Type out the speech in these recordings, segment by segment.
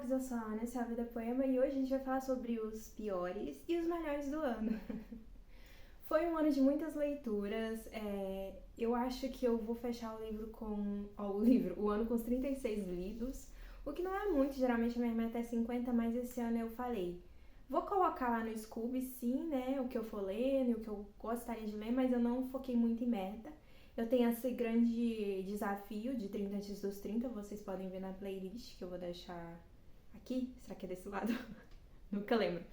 Olá, eu sou a Ana, esse é a Vida Poema e hoje a gente vai falar sobre os piores e os melhores do ano. Foi um ano de muitas leituras, eu acho que eu vou fechar o livro o ano com os 36 lidos, o que não é muito, geralmente a minha meta é 50, mas esse ano eu falei, vou colocar lá no Scooby sim, né, o que eu for lendo, o que eu gostaria de ler, mas eu não foquei muito em meta. Eu tenho esse grande desafio de 30 antes dos 30, vocês podem ver na playlist que eu vou deixar aqui. Será que é desse lado? Nunca lembro.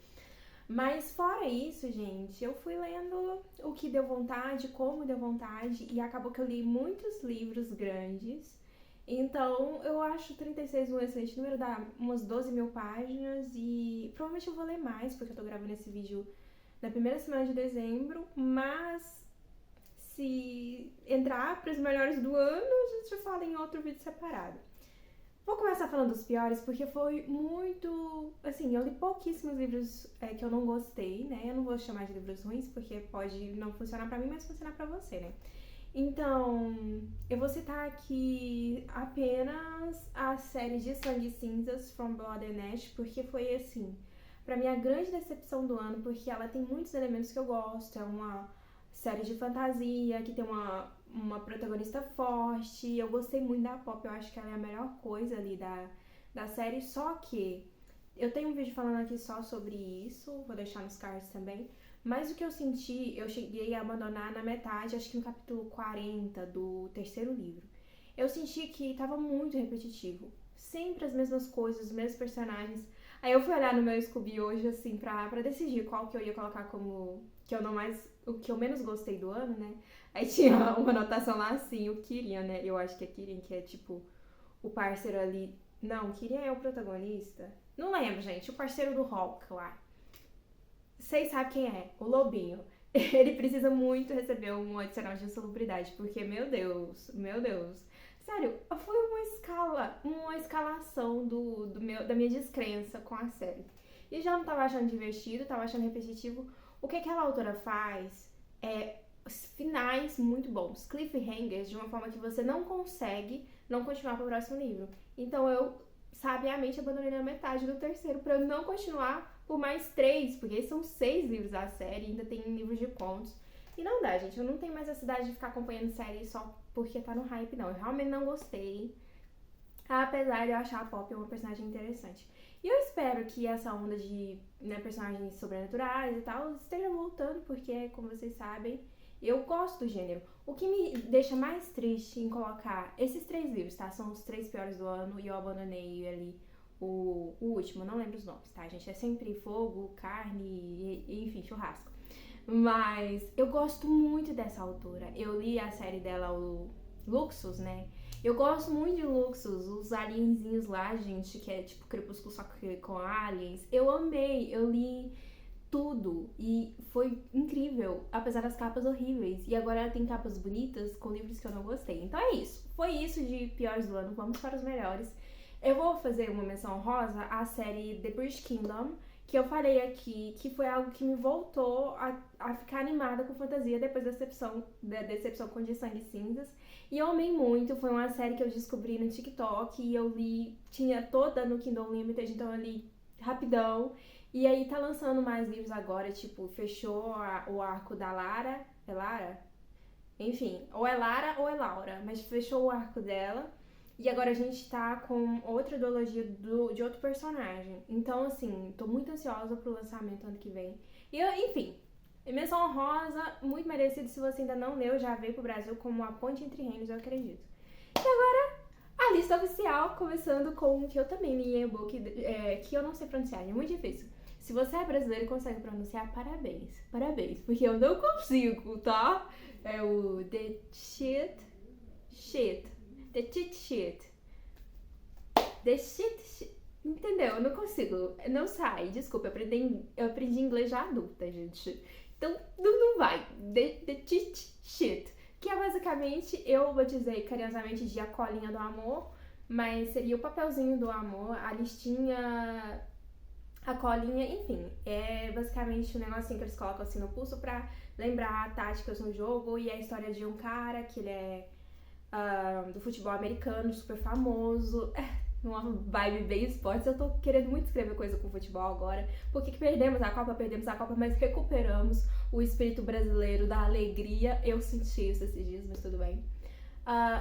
Mas fora isso, gente, eu fui lendo o que deu vontade, como deu vontade, e acabou que eu li muitos livros grandes. Então, eu acho 36 um excelente número, dá umas 12 mil páginas, e provavelmente eu vou ler mais, porque eu tô gravando esse vídeo na primeira semana de dezembro, mas se entrar para os melhores do ano, a gente fala em outro vídeo separado. Vou começar falando dos piores, porque foi muito... Assim, eu li pouquíssimos livros que eu não gostei, né? Eu não vou chamar de livros ruins, porque pode não funcionar pra mim, mas funcionar pra você, né? Então, eu vou citar aqui apenas a série de Sangue e Cinzas, From Blood and Ash, porque foi, assim, pra mim a grande decepção do ano, porque ela tem muitos elementos que eu gosto. É uma série de fantasia, que tem uma protagonista forte. Eu gostei muito da Pop, eu acho que ela é a melhor coisa ali da série, só que eu tenho um vídeo falando aqui só sobre isso, vou deixar nos cards também, mas o que eu senti, eu cheguei a abandonar na metade, acho que no capítulo 40 do terceiro livro. Eu senti que tava muito repetitivo, sempre as mesmas coisas, os mesmos personagens. Aí eu fui olhar no meu Scooby hoje, assim, pra decidir qual que eu ia colocar como o que eu menos gostei do ano, né? Aí tinha uma anotação lá assim, o Kyrian, né? Eu acho que é Kyrian, que é tipo o parceiro ali. Não, Kyrian é o protagonista. Não lembro, gente. O parceiro do Hulk lá. Vocês sabem quem é? O Lobinho. Ele precisa muito receber um adicional de insalubridade, porque, meu Deus, meu Deus. Sério, foi uma escalação da minha descrença com a série. E já não tava achando divertido, tava achando repetitivo. O que aquela autora faz é finais muito bons, cliffhangers, de uma forma que você não consegue não continuar pro próximo livro. Então eu, sabiamente, abandonei na metade do terceiro pra eu não continuar por mais 3, porque são 6 livros da série, ainda tem livros de contos. E não dá, gente, eu não tenho mais a cidade de ficar acompanhando série só porque tá no hype, não. Eu realmente não gostei, apesar de eu achar a Pop uma personagem interessante. E eu espero que essa onda de personagens sobrenaturais e tal esteja voltando, porque, como vocês sabem, eu gosto do gênero. O que me deixa mais triste em colocar esses 3 livros, tá? São os 3 piores do ano e eu abandonei ali o último, não lembro os nomes, tá, gente? É sempre fogo, carne e enfim, churrasco. Mas eu gosto muito dessa autora. Eu li a série dela, o Luxus, né? Eu gosto muito de Luxus, os alienzinhos lá, gente, que é tipo Crepúsculo só que com aliens. Eu amei, eu li tudo e foi incrível, apesar das capas horríveis. E agora ela tem capas bonitas com livros que eu não gostei. Então é isso, foi isso de piores do ano, vamos para os melhores. Eu vou fazer uma menção honrosa à série The Bridge Kingdom, que eu falei aqui, que foi algo que me voltou a ficar animada com fantasia depois da decepção com De Sangue e Cinzas. E eu amei muito, foi uma série que eu descobri no TikTok e eu li, tinha toda no Kindle Unlimited, então eu li rapidão. E aí tá lançando mais livros agora, tipo, fechou o arco da Lara, é Lara? Enfim, ou é Lara ou é Laura, mas fechou o arco dela. E agora a gente tá com outra duologia de outro personagem. Então, assim, tô muito ansiosa pro lançamento ano que vem. E, enfim, menção honrosa, muito merecido. Se você ainda não leu, já veio pro Brasil como A Ponte Entre Reinos, eu acredito. E agora, a lista oficial, começando com o que eu também li em e-book, que eu não sei pronunciar, é muito difícil. Se você é brasileiro e consegue pronunciar, parabéns. Parabéns, porque eu não consigo, tá? É o The Cheat Sheet. The Cheat Sheet. The Cheat Sheet. Entendeu? Eu não consigo. Não sai. Desculpa, eu aprendi inglês já adulta, gente. Então, não vai. The Cheat Sheet. Que é basicamente, eu batizei carinhosamente de A Colinha do Amor, mas seria o papelzinho do amor, a listinha, a colinha, enfim. É basicamente um negocinho que eles colocam assim no pulso pra lembrar táticas no jogo, e é a história de um cara que ele é do futebol americano, super famoso. numa vibe bem esportes. Eu tô querendo muito escrever coisa com futebol agora. Porque que perdemos a Copa, mas recuperamos o espírito brasileiro da alegria. Eu senti isso esses dias, mas tudo bem.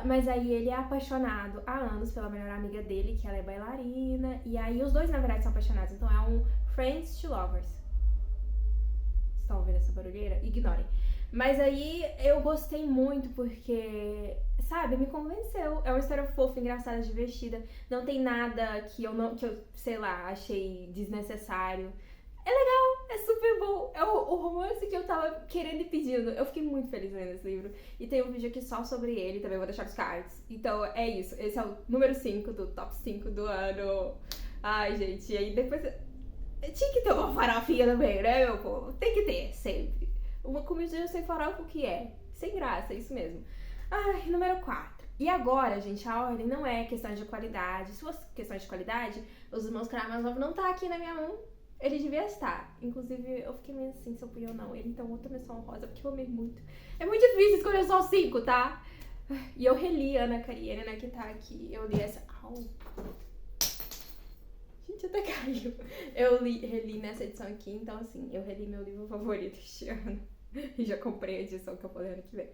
Mas aí ele é apaixonado há anos pela melhor amiga dele, que ela é bailarina. E aí os dois, na verdade, são apaixonados. Então é um Friends to Lovers. Vocês estão ouvindo essa barulheira? Ignorem. Mas aí eu gostei muito porque, sabe, me convenceu. É uma história fofa, engraçada, divertida. Não tem nada que eu, sei lá, achei desnecessário. É legal, é super bom. É o romance que eu tava querendo e pedindo. Eu fiquei muito feliz lendo esse livro. E tem um vídeo aqui só sobre ele, também vou deixar os cards. Então é isso, esse é o número 5 do top 5 do ano. Ai, gente, e aí depois... Tinha que ter uma farofinha também, né, meu povo? Tem que ter, sempre. Uma comidinha sem farofa, o que é? Sem graça, é isso mesmo. Ai, número 4. E agora, gente, a ordem não é questão de qualidade. Se fosse questão de qualidade, os Irmãos Karamazov não tá aqui na minha mão. Ele devia estar. Inclusive, eu fiquei meio assim se eu podia ou não. Ele, então, outra menção honrosa, porque eu amei muito. É muito difícil escolher só 5, tá? E eu reli Ana Karenina, que tá aqui. Eu li essa... Au. Gente, até caiu. Eu reli nessa edição aqui, então assim, eu reli meu livro favorito este ano. E já comprei a edição que eu vou ler ano que vem.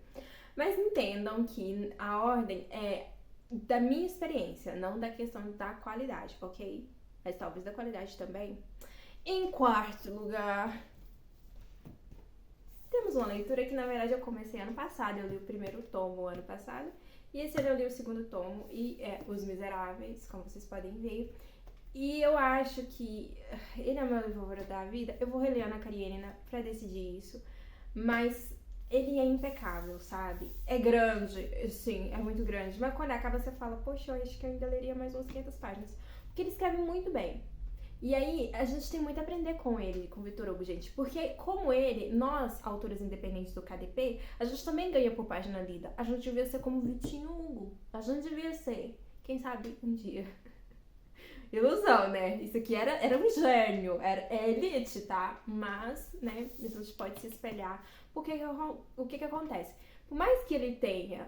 Mas entendam que a ordem é da minha experiência, não da questão da qualidade, ok? Mas talvez da qualidade também. Em quarto lugar, temos uma leitura que na verdade eu comecei ano passado. Eu li o primeiro tomo ano passado. E esse ano eu li o segundo tomo, e é Os Miseráveis, como vocês podem ver. E eu acho que ele é o meu livro favorito da vida. Eu vou reler Ana Karenina pra decidir isso. Mas ele é impecável, sabe? É grande, sim, é muito grande. Mas quando acaba você fala, poxa, eu acho que eu ainda leria mais umas 500 páginas. Porque ele escreve muito bem. E aí, a gente tem muito a aprender com ele, com o Victor Hugo, gente. Porque, como ele, nós, autores independentes do KDP, a gente também ganha por página lida. A gente devia ser como o Vitinho Hugo. A gente devia ser. Quem sabe um dia. Ilusão, né? Isso aqui era um gênio, é elite, tá? Mas, né, a gente pode se espelhar. Porque o que acontece? Por mais que ele tenha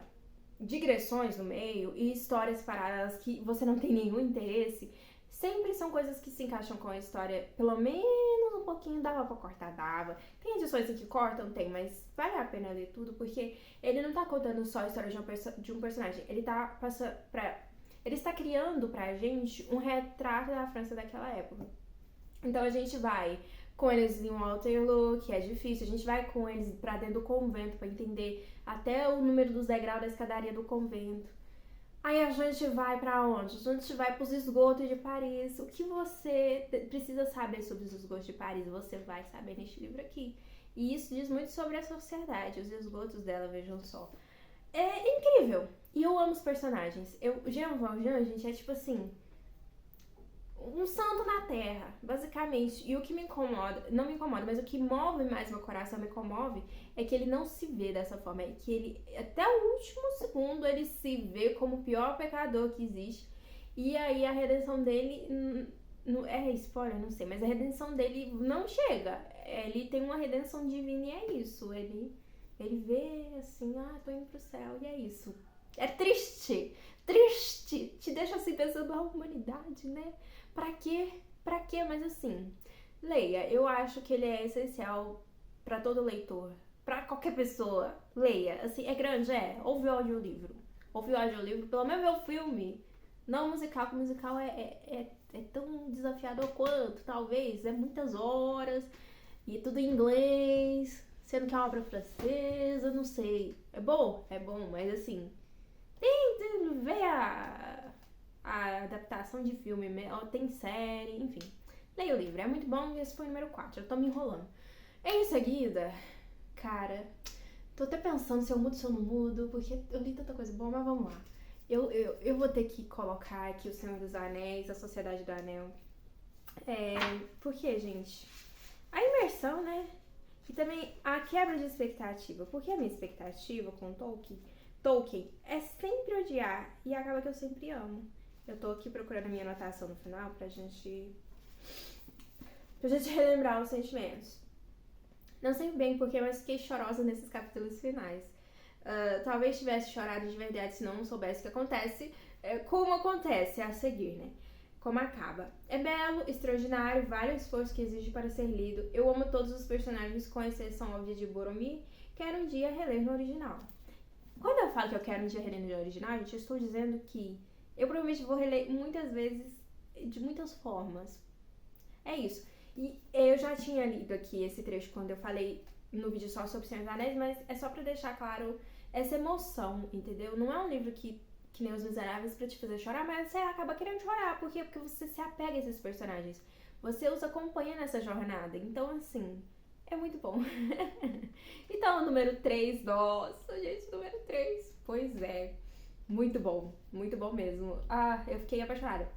digressões no meio e histórias paralelas que você não tem nenhum interesse, sempre são coisas que se encaixam com a história, pelo menos um pouquinho. Dava pra cortar, dava. Tem edições que cortam, tem, mas vale a pena ler tudo, porque ele não tá contando só a história de um personagem, ele tá passando ele está criando pra gente um retrato da França daquela época. Então a gente vai com eles em Waterloo, que é difícil, a gente vai com eles pra dentro do convento pra entender até o número dos degraus da escadaria do convento. Aí a gente vai pra onde? A gente vai pros esgotos de Paris. O que você precisa saber sobre os esgotos de Paris, você vai saber neste livro aqui. E isso diz muito sobre a sociedade, os esgotos dela, vejam só. É incrível. E eu amo os personagens. Jean Valjean, gente, é tipo assim, um santo na terra, basicamente. E o que me incomoda, não me incomoda, mas o que move mais meu coração, me comove, é que ele não se vê dessa forma. É que ele, até o último segundo, ele se vê como o pior pecador que existe. E aí a redenção dele, não é spoiler, não sei, mas a redenção dele não chega. Ele tem uma redenção divina e é isso. Ele vê assim, tô indo pro céu, e é isso. É triste, te deixa assim pensando, a humanidade, né? Pra quê? Mas assim, leia. Eu acho que ele é essencial pra todo leitor, pra qualquer pessoa. Leia, assim, é grande, ouve o audiolivro. Pelo menos ver o filme. Não musical, porque o musical é tão desafiador quanto, talvez. É muitas horas, e tudo em inglês, sendo que é uma obra francesa, não sei. É bom, mas assim, tem ver a adaptação de filme, tem série, enfim. Leia o livro, é muito bom. E esse foi o número 4, eu tô me enrolando. Em seguida, cara, tô até pensando se eu mudo, se eu não mudo, porque eu li tanta coisa boa, mas vamos lá. Eu vou ter que colocar aqui O Senhor dos Anéis, A Sociedade do Anel. Porque, gente, a imersão, né? E também a quebra de expectativa. Porque a minha expectativa com Tolkien é sempre odiar, e acaba que eu sempre amo. Eu tô aqui procurando a minha anotação no final pra gente relembrar os sentimentos. Não sei bem porque, mas fiquei chorosa nesses capítulos finais. Talvez tivesse chorado de verdade se não soubesse o que acontece, como acontece a seguir, né? como acaba. É belo, extraordinário, vale o esforço que exige para ser lido. Eu amo todos os personagens, com exceção óbvia de Boromir. Quero um dia reler no original. Quando eu falo que eu quero um dia reler no original, gente, eu estou dizendo que eu provavelmente vou reler muitas vezes, de muitas formas. É isso. E eu já tinha lido aqui esse trecho quando eu falei no vídeo só sobre Senhor dos Anéis, mas é só pra deixar claro essa emoção, entendeu? Não é um livro que nem Os Miseráveis pra te fazer chorar, mas você acaba querendo chorar. Por quê? Porque você se apega a esses personagens. Você os acompanha nessa jornada. Então, assim, é muito bom. Então, o número 3, nossa, gente, número 3. Pois é, muito bom mesmo. Ah, eu fiquei apaixonada.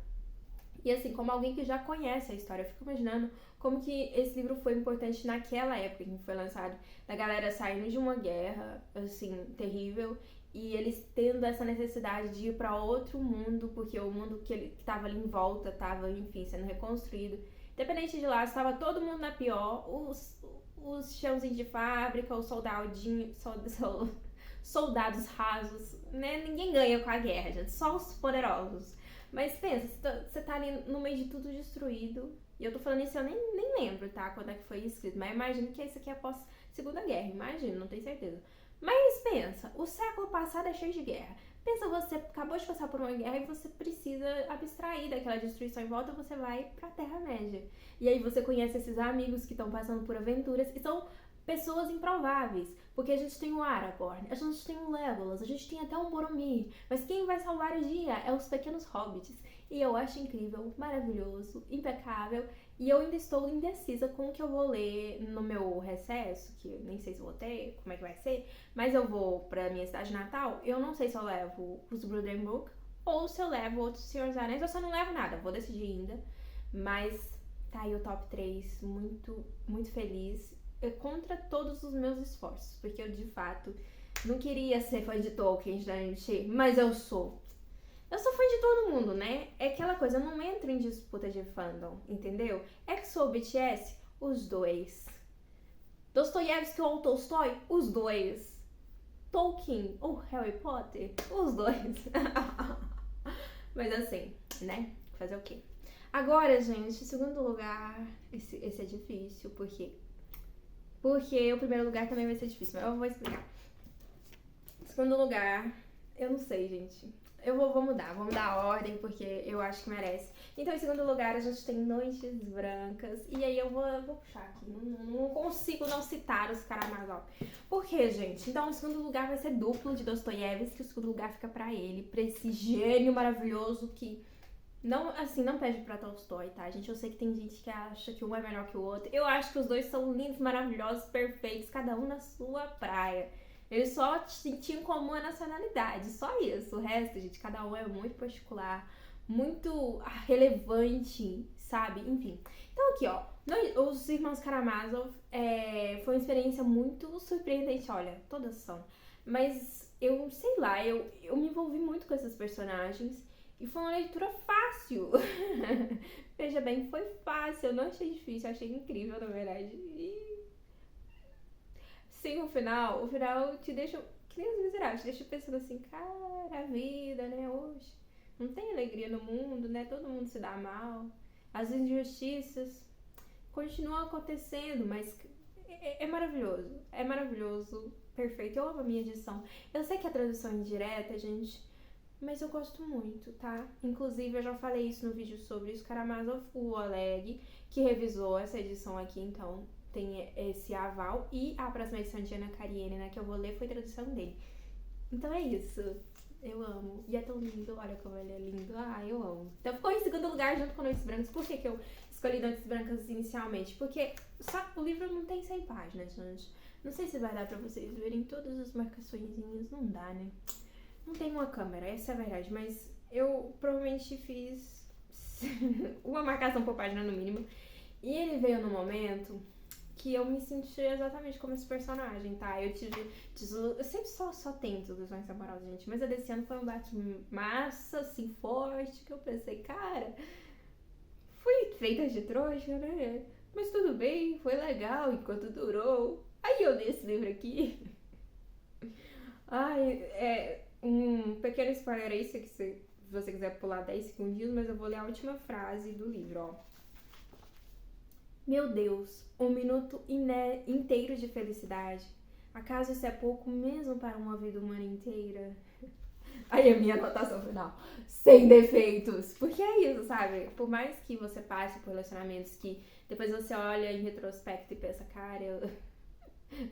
E assim, como alguém que já conhece a história, eu fico imaginando como que esse livro foi importante naquela época em que foi lançado. Da galera saindo de uma guerra, assim, terrível, e eles tendo essa necessidade de ir para outro mundo, porque o mundo que tava ali em volta tava, enfim, sendo reconstruído. Independente de lá, estava todo mundo na pior, os chãozinhos de fábrica, os soldados rasos, né? Ninguém ganha com a guerra, gente, só os poderosos. Mas pensa, você tá ali no meio de tudo destruído. E eu tô falando isso, eu nem lembro, tá? Quando é que foi escrito. Mas imagino que isso aqui é após Segunda Guerra. Imagino, não tenho certeza. Mas pensa, o século passado é cheio de guerra. Pensa, você acabou de passar por uma guerra e você precisa abstrair daquela destruição em volta, você vai pra Terra-média. E aí você conhece esses amigos que estão passando por aventuras e são pessoas improváveis. Porque a gente tem o Aragorn, a gente tem o Legolas, a gente tem até um Boromir. Mas quem vai salvar o dia é os pequenos hobbits. E eu acho incrível, maravilhoso, impecável. E eu ainda estou indecisa com o que eu vou ler no meu recesso, que eu nem sei se vou ter, como é que vai ser. Mas eu vou pra minha cidade natal, eu não sei se eu levo os Bruddenbrook ou se eu levo outros Senhor dos Anéis. Eu só não levo nada, vou decidir ainda. Mas tá aí o top 3, muito, muito feliz. Contra todos os meus esforços, porque eu de fato não queria ser fã de Tolkien, gente, mas eu sou. Eu sou fã de todo mundo, né? É aquela coisa, eu não entro em disputa de fandom, entendeu? EXO ou BTS, os dois. Dostoiévski ou Tolstói, os dois. Tolkien ou Harry Potter, os dois. Mas assim, né? Fazer o quê? Agora, gente, segundo lugar, esse é difícil, porque o primeiro lugar também vai ser difícil, mas eu vou explicar. Segundo lugar, eu não sei, gente. Eu vou mudar a ordem, porque eu acho que merece. Então, em segundo lugar, a gente tem Noites Brancas. E aí eu vou puxar aqui. Não consigo não citar os Karamazov. Por quê, gente? Então, o segundo lugar vai ser duplo de Dostoiévski. O segundo lugar fica pra ele, pra esse gênio maravilhoso que não, assim, não pede pra Tolstói, tá, gente? Eu sei que tem gente que acha que um é melhor que o outro. Eu acho que os dois são lindos, maravilhosos, perfeitos, cada um na sua praia. Eles só tinham em comum a nacionalidade, só isso. O resto, gente, cada um é muito particular, muito relevante, sabe? Enfim. Então aqui, ó, os irmãos Karamazov foi uma experiência muito surpreendente, olha, todas são. Mas eu, sei lá, eu me envolvi muito com esses personagens. E foi uma leitura fácil. Veja bem, foi fácil. Eu não achei difícil, achei incrível, na verdade. E sim, o final te deixa, que nem Os Miseráveis, te deixa pensando assim, cara, a vida, né, hoje não tem alegria no mundo, né, todo mundo se dá mal, as injustiças continuam acontecendo, mas é maravilhoso, perfeito. Eu amo a minha edição. Eu sei que a tradução é indireta, gente, mas eu gosto muito, tá? Inclusive, eu já falei isso no vídeo sobre os Karamazov, o Oleg, que revisou essa edição aqui, então tem esse aval. E a próxima edição de Ana Karenina, que eu vou ler, foi tradução dele. Então é isso. Eu amo. E é tão lindo, olha como ele é lindo. Ah, eu amo. Então ficou em segundo lugar junto com Noites Brancas. Por que eu escolhi Noites Brancas inicialmente? Porque só o livro não tem 100 páginas, gente. Não sei se vai dar pra vocês verem todas as marcaçõezinhas. Não dá, né? Não tem uma câmera, essa é a verdade, mas eu provavelmente fiz uma marcação por página no mínimo. E ele veio no momento que eu me senti exatamente como esse personagem, tá? Eu sempre só tenho desilusões amorosas, gente, mas a desse ano foi um baque massa, assim, forte, que eu pensei, cara, fui feita de trouxa, né? Mas tudo bem, foi legal enquanto durou. Aí eu li esse livro aqui. Ai, um pequeno spoiler aí, se você se você quiser pular 10 segundinhos, mas eu vou ler a última frase do livro, ó. Meu Deus, um minuto inteiro de felicidade. Acaso isso é pouco mesmo para uma vida humana inteira? Aí a minha anotação final, sem defeitos. Porque é isso, sabe? Por mais que você passe por relacionamentos que depois você olha em retrospecto e pensa, cara, eu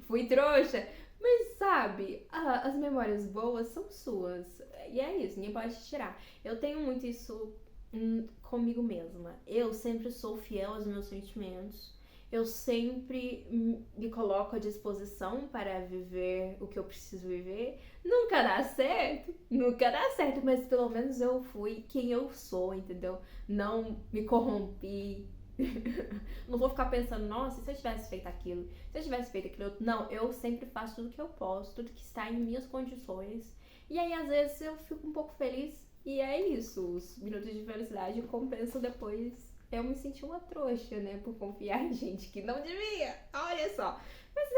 fui trouxa. Mas sabe, as memórias boas são suas. E é isso, ninguém pode te tirar. Eu tenho muito isso comigo mesma. Eu sempre sou fiel aos meus sentimentos. Eu sempre me coloco à disposição para viver o que eu preciso viver. Nunca dá certo, mas pelo menos eu fui quem eu sou, entendeu? Não me corrompi. Não vou ficar pensando, nossa, se eu tivesse feito aquilo, se eu tivesse feito aquilo outro. Não, eu sempre faço tudo que eu posso, tudo que está em minhas condições. E aí, às vezes, eu fico um pouco feliz. E é isso, os minutos de felicidade compensam depois. Eu me senti uma trouxa, né, por confiar em gente que não devia. Olha só. Mas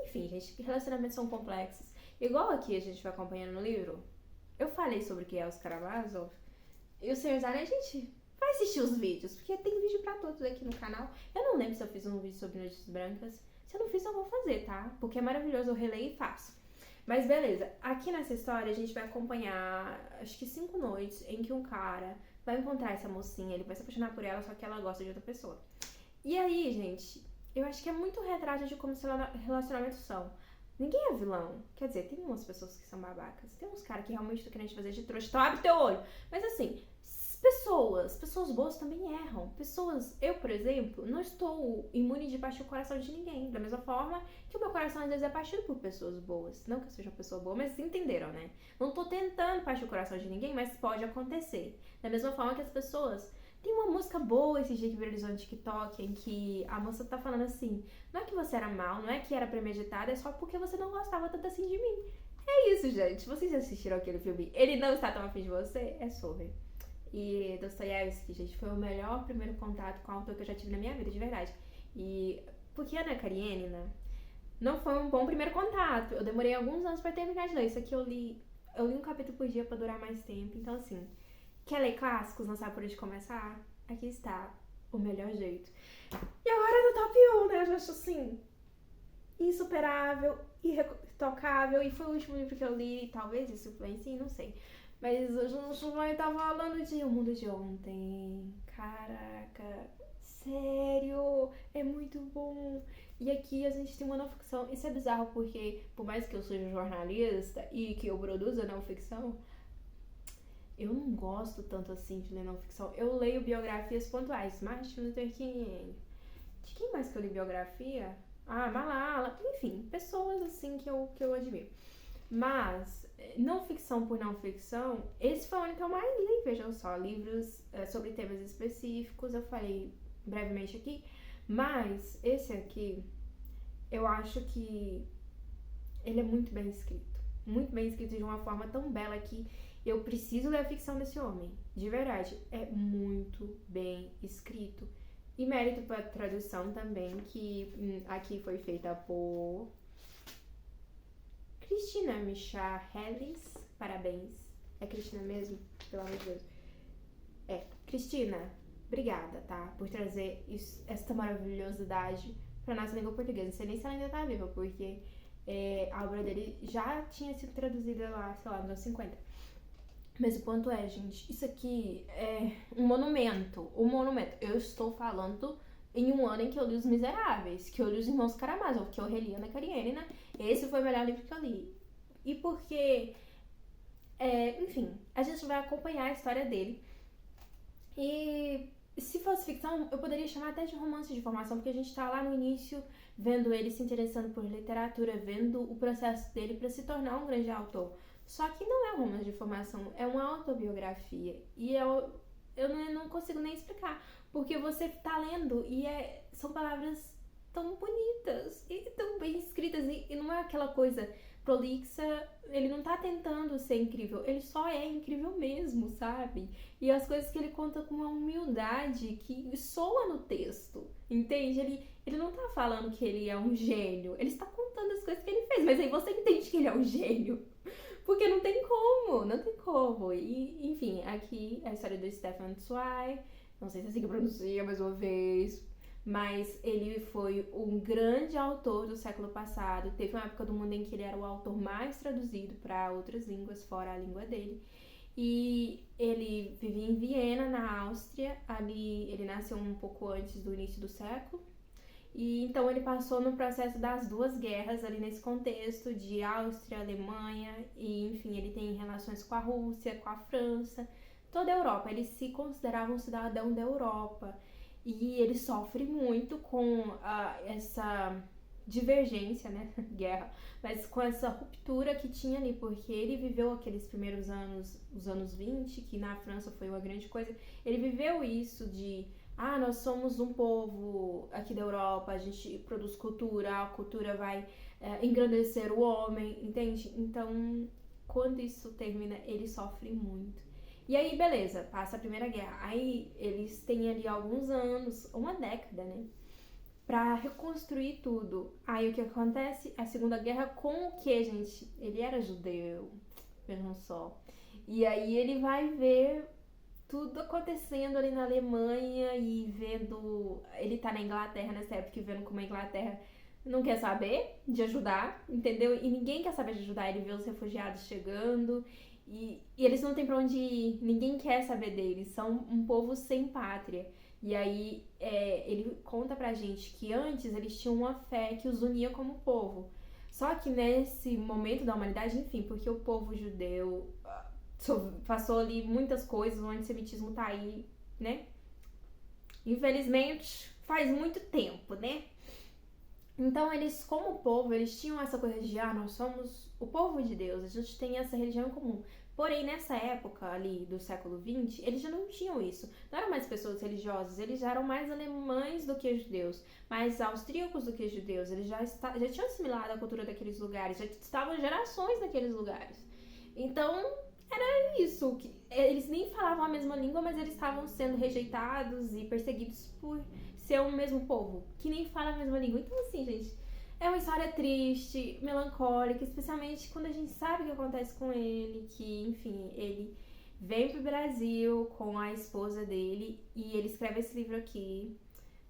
enfim, gente, relacionamentos são complexos. Igual aqui a gente vai acompanhando no livro. Eu falei sobre o que é os Karamazov. E o Senhor Zane, a gente vai assistir os vídeos, porque tem vídeo pra todos aqui no canal. Eu não lembro se eu fiz um vídeo sobre Noites Brancas. Se eu não fiz, eu vou fazer, tá? Porque é maravilhoso, eu releio e faço. Mas beleza, aqui nessa história a gente vai acompanhar, acho que 5 noites em que um cara vai encontrar essa mocinha, ele vai se apaixonar por ela, só que ela gosta de outra pessoa. E aí, gente, eu acho que é muito retrato de como os relacionamentos são. Ninguém é vilão. Quer dizer, tem umas pessoas que são babacas. Tem uns caras que realmente estão querendo te fazer de trouxa. Então abre teu olho. Mas assim, pessoas boas também erram. Eu, por exemplo, não estou imune de partir o coração de ninguém. Da mesma forma que o meu coração às vezes é partido por pessoas boas. Não que eu seja uma pessoa boa, mas vocês entenderam, né? Não tô tentando partir o coração de ninguém, mas pode acontecer. Da mesma forma que as pessoas... Tem uma música boa esse dia que viralizou no TikTok, em que a moça tá falando assim, não é que você era mal, não é que era premeditado, é só porque você não gostava tanto assim de mim. É isso, gente. Vocês assistiram aquele filme? Ele não está tão afim de você? É sobre. E Dostoiévski, gente, foi o melhor primeiro contato com o autor que eu já tive na minha vida, de verdade. E porque Ana Karenina não foi um bom primeiro contato. Eu demorei alguns anos pra terminar de ler. Isso aqui eu li um capítulo por dia pra durar mais tempo. Então, assim, quer ler clássicos, não sabe por onde começar? Aqui está o melhor jeito. E agora no top 1, né? Eu já acho assim, insuperável, irretocável. E foi o último livro que eu li. Talvez isso influencie, não sei. Mas hoje o João vai estar falando de O Mundo de Ontem. Caraca, sério, é muito bom. E aqui a gente tem uma não ficção. Isso é bizarro porque, por mais que eu seja jornalista e que eu produza não ficção, eu não gosto tanto assim de ler não ficção. Eu leio biografias pontuais. Martin Luther King. De quem mais que eu li biografia? Ah, Malala. Enfim, pessoas assim que eu admiro. Mas, não ficção por não ficção, esse foi o ano que eu mais li, vejam só, livros sobre temas específicos, eu falei brevemente aqui, mas esse aqui, eu acho que ele é muito bem escrito de uma forma tão bela que eu preciso ler a ficção desse homem, de verdade, é muito bem escrito. E mérito para a tradução também, que aqui foi feita por Cristina Michaelis, parabéns. É Cristina mesmo? Pelo amor de Deus. Cristina, obrigada, tá? Por trazer esta maravilhosidade pra nossa língua portuguesa. Não sei nem se ela ainda tá viva, porque a obra dele já tinha sido traduzida lá, sei lá, nos anos 50. Mas o ponto é, gente, isso aqui é um monumento. Eu estou falando em um ano em que eu li Os Miseráveis, que eu li Os Irmãos Karamazov, que eu reli Ana Karenina. Esse foi o melhor livro que eu li. E porque, enfim, a gente vai acompanhar a história dele. E se fosse ficção, eu poderia chamar até de romance de formação, porque a gente tá lá no início vendo ele se interessando por literatura, vendo o processo dele para se tornar um grande autor. Só que não é um romance de formação, é uma autobiografia. E eu não consigo nem explicar. Porque você tá lendo e são palavras tão bonitas e tão bem escritas. E não é aquela coisa prolixa, ele não tá tentando ser incrível, ele só é incrível mesmo, sabe? E as coisas que ele conta com uma humildade que soa no texto, entende? Ele não tá falando que ele é um gênio, ele está contando as coisas que ele fez, mas aí você entende que ele é um gênio. Porque não tem como, não tem como. E, enfim, aqui é a história do Stefan Zweig, não sei se é assim que pronuncia mais uma vez, mas ele foi um grande autor do século passado. Teve uma época do mundo em que ele era o autor mais traduzido para outras línguas, fora a língua dele. E ele vivia em Viena, na Áustria. Ali ele nasceu um pouco antes do início do século. E então ele passou no processo das duas guerras ali nesse contexto de Áustria, Alemanha e enfim, ele tem relações com a Rússia, com a França, toda a Europa. Ele se considerava um cidadão da Europa e ele sofre muito com essa divergência, né, guerra, mas com essa ruptura que tinha ali, porque ele viveu aqueles primeiros anos, os anos 20, que na França foi uma grande coisa. Ele viveu isso de nós somos um povo aqui da Europa, a gente produz cultura, a cultura vai engrandecer o homem, entende? Então, quando isso termina, ele sofre muito. E aí, beleza, passa a Primeira Guerra. Aí, eles têm ali alguns anos, uma década, né? Pra reconstruir tudo. Aí, o que acontece? A Segunda Guerra com o que, gente? Ele era judeu, vejam só. E aí, ele vai ver tudo acontecendo ali na Alemanha e vendo. Ele tá na Inglaterra nessa época e vendo como a Inglaterra não quer saber de ajudar, entendeu? E ninguém quer saber de ajudar. Ele vê os refugiados chegando e eles não têm pra onde ir. Ninguém quer saber deles. São um povo sem pátria. E aí ele conta pra gente que antes eles tinham uma fé que os unia como povo. Só que nesse momento da humanidade, enfim, porque o povo judeu passou ali muitas coisas, o antissemitismo tá aí, né? Infelizmente, faz muito tempo, né? Então, eles, como povo, eles tinham essa coisa de, nós somos o povo de Deus, a gente tem essa religião em comum. Porém, nessa época ali do século XX, eles já não tinham isso. Não eram mais pessoas religiosas, eles já eram mais alemães do que judeus, mais austríacos do que judeus. Eles já tinham assimilado a cultura daqueles lugares, já estavam gerações naqueles lugares. Então, era isso. Eles nem falavam a mesma língua, mas eles estavam sendo rejeitados e perseguidos por ser o mesmo povo, que nem fala a mesma língua. Então, assim, gente, é uma história triste, melancólica, especialmente quando a gente sabe o que acontece com ele, que, enfim, ele vem pro Brasil com a esposa dele e ele escreve esse livro aqui.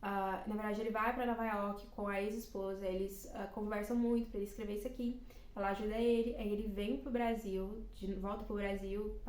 Na verdade, ele vai pra Nova York com a ex-esposa, eles conversam muito pra ele escrever isso aqui. Ela ajuda ele, aí ele vem pro Brasil, volta pro Brasil,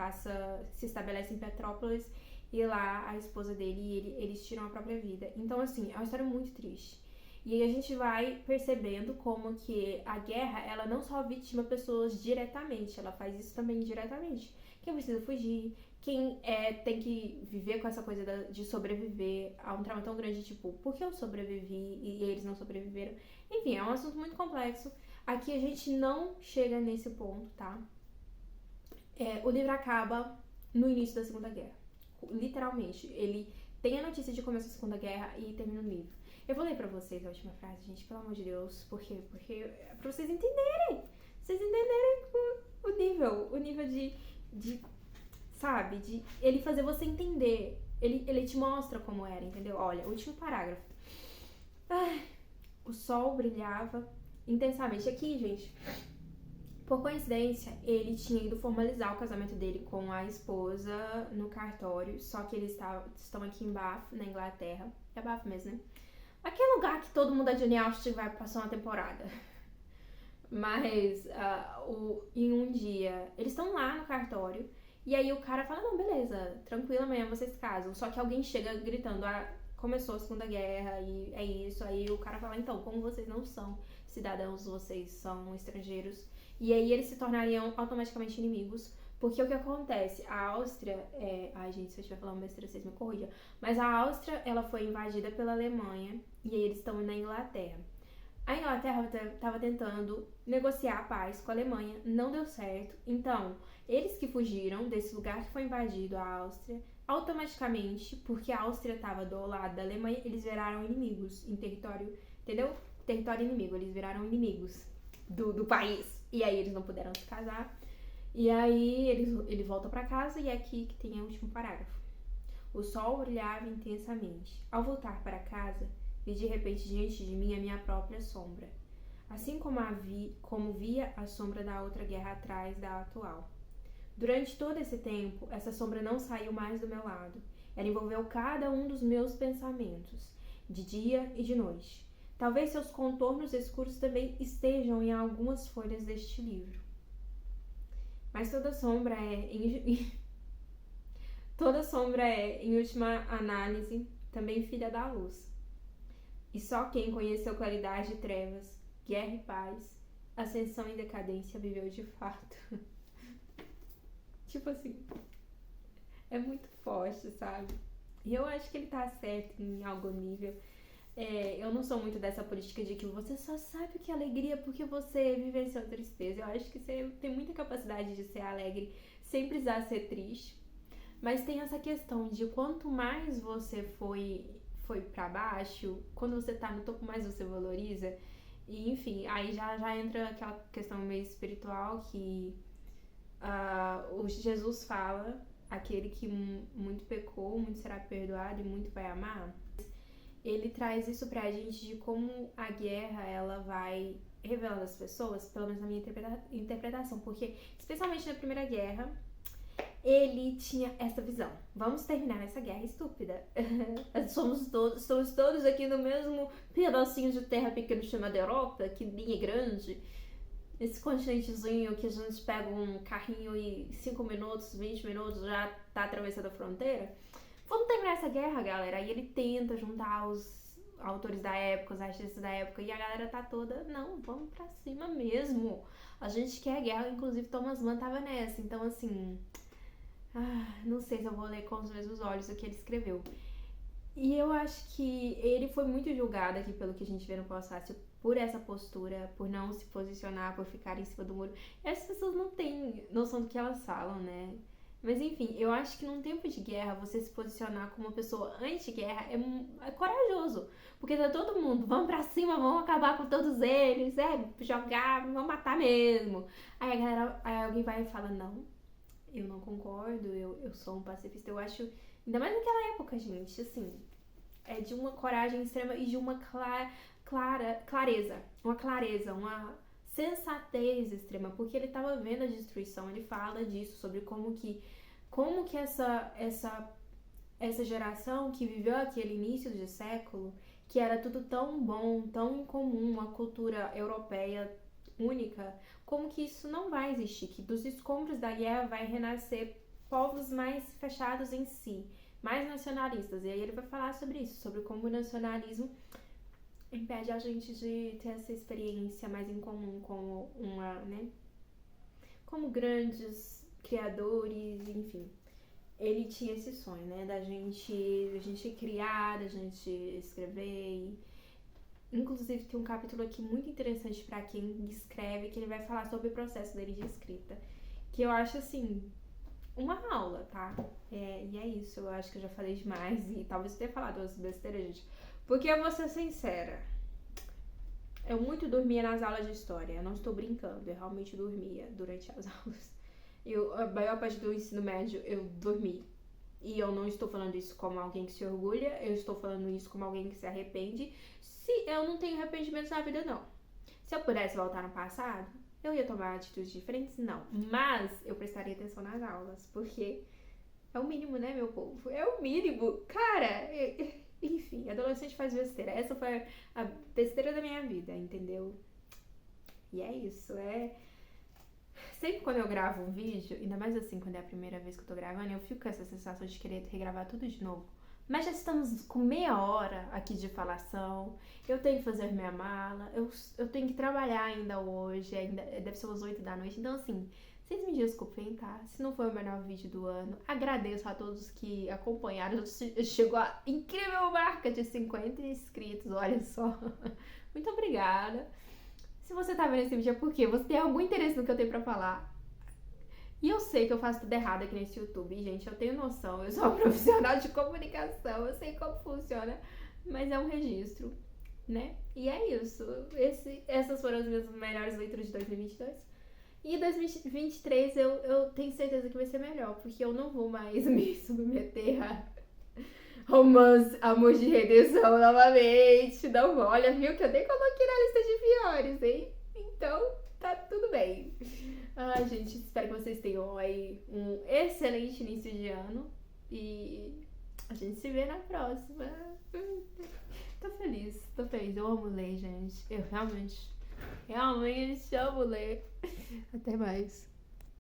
se estabelece em Petrópolis e lá a esposa dele e eles tiram a própria vida. Então, assim, é uma história muito triste. E aí a gente vai percebendo como que a guerra, ela não só vitima pessoas diretamente, ela faz isso também indiretamente. Quem precisa fugir, quem tem que viver com essa coisa de sobreviver a um trauma tão grande, tipo, por que eu sobrevivi e eles não sobreviveram? Enfim, é um assunto muito complexo. Aqui a gente não chega nesse ponto, tá? O livro acaba no início da Segunda Guerra. Literalmente. Ele tem a notícia de começo da Segunda Guerra e termina o livro. Eu vou ler pra vocês a última frase, gente, pelo amor de Deus. Por quê? Porque é pra vocês entenderem. Vocês entenderem o nível de sabe? De ele fazer você entender. Ele te mostra como era, entendeu? Olha, último parágrafo. O sol brilhava intensamente. Aqui, gente, por coincidência, ele tinha ido formalizar o casamento dele com a esposa no cartório, só que eles estão aqui em Bath, na Inglaterra. É Bath mesmo, né? Aquele lugar que todo mundo da Jane Austen vai passar uma temporada. Mas em um dia, eles estão lá no cartório, e aí o cara fala, não, beleza, tranquilo, amanhã vocês casam. Só que alguém chega gritando, começou a Segunda Guerra e é isso. Aí o cara fala, então, como vocês não são cidadãos, vocês são estrangeiros. E aí eles se tornariam automaticamente inimigos. Porque o que acontece? A Áustria, gente, se eu estiver falando besteira, vocês me corrijam. Mas a Áustria, ela foi invadida pela Alemanha e aí eles estão na Inglaterra. A Inglaterra estava tentando negociar a paz com a Alemanha, não deu certo. Então, eles que fugiram desse lugar que foi invadido, a Áustria, automaticamente, porque a Áustria estava do lado da Alemanha, eles viraram inimigos em território, entendeu? Território inimigo, eles viraram inimigos do país. E aí eles não puderam se casar. E aí ele volta para casa e é aqui que tem o último parágrafo. O sol brilhava intensamente. Ao voltar para casa, vi de repente diante de mim a minha própria sombra. assim como via a sombra da outra guerra atrás da atual. Durante todo esse tempo, essa sombra não saiu mais do meu lado. Ela envolveu cada um dos meus pensamentos, de dia e de noite. Talvez seus contornos escuros também estejam em algumas folhas deste livro. Mas toda sombra é, em última análise, também filha da luz. E só quem conheceu claridade e trevas, guerra e paz, ascensão e decadência viveu de fato. Tipo assim, é muito forte, sabe? E eu acho que ele tá certo em algum nível. Eu não sou muito dessa política de que você só sabe o que é alegria porque você vivenciou tristeza. Eu acho que você tem muita capacidade de ser alegre sem precisar ser triste. Mas tem essa questão de quanto mais você foi para baixo, quando você tá no topo, mais você valoriza. E enfim, aí já entra aquela questão meio espiritual que o Jesus fala, aquele que muito pecou, muito será perdoado e muito vai amar. Ele traz isso pra gente de como a guerra, ela vai revelando as pessoas, pelo menos na minha interpretação, porque especialmente na Primeira Guerra, ele tinha essa visão. Vamos terminar essa guerra estúpida. Estamos todos aqui no mesmo pedacinho de terra pequeno chamado Europa, que nem é grande. Esse continentezinho que a gente pega um carrinho e 5 minutos, 20 minutos já tá atravessando a fronteira. Vamos terminar essa guerra, galera. Aí ele tenta juntar os autores da época, os artistas da época, e a galera tá toda, não, vamos pra cima mesmo. A gente quer guerra, inclusive Thomas Mann tava nessa. Então, assim, não sei se eu vou ler com os mesmos olhos o que ele escreveu. E eu acho que ele foi muito julgado aqui pelo que a gente vê no pós-fácil por essa postura, por não se posicionar, por ficar em cima do muro. Essas pessoas não têm noção do que elas falam, né? Mas enfim, eu acho que num tempo de guerra, você se posicionar como uma pessoa anti-guerra é corajoso. Porque tá todo mundo, vamos pra cima, vamos acabar com todos eles, jogar, vamos matar mesmo. Aí alguém vai e fala, não, eu não concordo, eu sou um pacifista. Eu acho, ainda mais naquela época, gente, assim, é de uma coragem extrema e de uma clareza, uma sensatez extrema, porque ele estava vendo a destruição. Ele fala disso, sobre como que essa geração que viveu aquele início de século, que era tudo tão bom, tão incomum, uma cultura europeia única, como que isso não vai existir, que dos escombros da guerra vai renascer povos mais fechados em si, mais nacionalistas. E aí ele vai falar sobre isso, sobre como o nacionalismo impede a gente de ter essa experiência mais em comum com como grandes criadores, enfim. Ele tinha esse sonho, né, da gente criar, da gente escrever e... Inclusive tem um capítulo aqui muito interessante para quem escreve, que ele vai falar sobre o processo dele de escrita, que eu acho, assim, uma aula, tá? E é isso, eu acho que eu já falei demais e talvez eu tenha falado umas besteiras, gente. Porque eu vou ser sincera, eu muito dormia nas aulas de história, eu não estou brincando, eu realmente dormia durante as aulas. A maior parte do ensino médio eu dormi. E eu não estou falando isso como alguém que se orgulha, eu estou falando isso como alguém que se arrepende. Eu não tenho arrependimentos na vida, não. Se eu pudesse voltar no passado, eu ia tomar atitudes diferentes? Não. Mas eu prestaria atenção nas aulas, porque é o mínimo, né, meu povo? É o mínimo. Cara, enfim, adolescente faz besteira. Essa foi a besteira da minha vida, entendeu? E é isso, Sempre quando eu gravo um vídeo, ainda mais assim, quando é a primeira vez que eu tô gravando, eu fico com essa sensação de querer regravar tudo de novo. Mas já estamos com meia hora aqui de falação, eu tenho que fazer minha mala, eu tenho que trabalhar ainda hoje, deve ser umas 8 da noite, então assim, vocês me desculpem, tá? Se não foi o melhor vídeo do ano, agradeço a todos que acompanharam, chegou a incrível marca de 50 inscritos, olha só. Muito obrigada. Se você tá vendo esse vídeo é porque você tem algum interesse no que eu tenho pra falar. E eu sei que eu faço tudo errado aqui nesse YouTube, gente, eu tenho noção, eu sou uma profissional de comunicação, eu sei como funciona, mas é um registro, né? E é isso, essas foram as minhas melhores leituras de 2022. E 2023 eu tenho certeza que vai ser melhor, porque eu não vou mais me submeter Romance, Amor de Redenção novamente. Não, olha, viu que eu nem coloquei na lista de piores, hein? Então, tá tudo bem. Ai, gente, espero que vocês tenham aí um excelente início de ano. E a gente se vê na próxima. Tô feliz. Eu amo ler, gente. Eu realmente amo ler. Até mais.